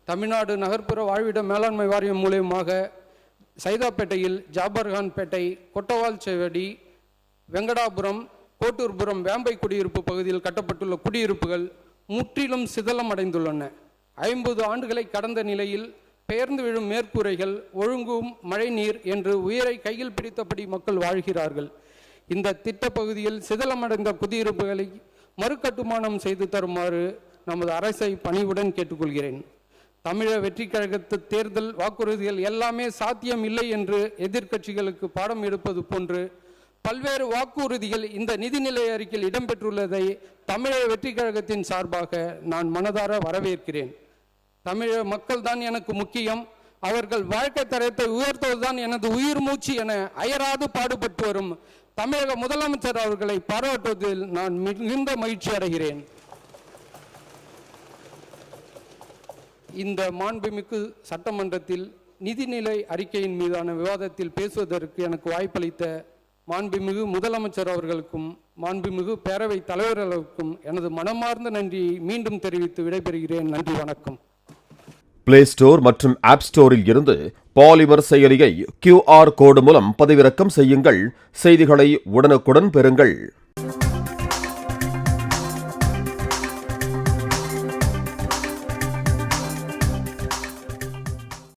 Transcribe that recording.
தமிழ்நாடு நகர்ப்புற வாழ்விட மேலாண்மை வாரியம் மூலியமாக சைதாப்பேட்டையில் ஜாபர்கான்பேட்டை, கொட்டவால் செவடி, வெங்கடாபுரம், கோட்டூர்புரம், வேம்பை குடியிருப்பு பகுதியில் கட்டப்பட்டுள்ள குடியிருப்புகள் முற்றிலும் சிதலம் அடைந்துள்ளன. 50 ஆண்டுகளை கடந்த நிலையில் பெயர்ந்து விழும் மேற்கூரைகள், ஒழுங்கும் மழைநீர் என்று உயிரை கையில் பிடித்தபடி மக்கள் வாழ்கிறார்கள். இந்த திட்ட பகுதியில் சிதலமடைந்த குடியிருப்புகளை மறுகட்டுமானம் செய்து தருமாறு நமது அரசை பணிவுடன் கேட்டுக்கொள்கிறேன். தமிழக வெற்றி கழகத்து தேர்தல் வாக்குறுதிகள் எல்லாமே சாத்தியம் இல்லை என்று எதிர்க்கட்சிகளுக்கு பாடம் எடுப்பது போன்று பல்வேறு வாக்குறுதிகள் இந்த நிதிநிலை அறிக்கையில் இடம்பெற்றுள்ளதை தமிழக வெற்றி கழகத்தின் சார்பாக நான் மனதார வரவேற்கிறேன். தமிழக மக்கள் தான் எனக்கு முக்கியம், அவர்கள் வாழ்க்கை தரத்தை உயர்த்துவதுதான் எனது உயிர் மூச்சு என அயராது பாடுபட்டு வரும் தமிழக முதலமைச்சர் அவர்களை பாராட்டுவதில் நான் மிகுந்த மகிழ்ச்சி அடைகிறேன். இந்த மாண்புமிகு சட்டமன்றத்தில் நிதிநிலை அறிக்கையின் மீதான விவாதத்தில் பேசுவதற்கு எனக்கு வாய்ப்பளித்த மாண்புமிகு முதலமைச்சர் அவர்களுக்கும் மாண்புமிகு பேரவைத் தலைவர்களுக்கும் எனது மனமார்ந்த நன்றியை மீண்டும் தெரிவித்து விடைபெறுகிறேன். நன்றி, வணக்கம். பிளே ஸ்டோர் மற்றும் ஆப் ஸ்டோரில் இருந்து பாலிமர் செயலியை QR கோடு மூலம் பதிவிறக்கம் செய்யுங்கள். செய்திகளை உடனுக்குடன் பெறுங்கள்.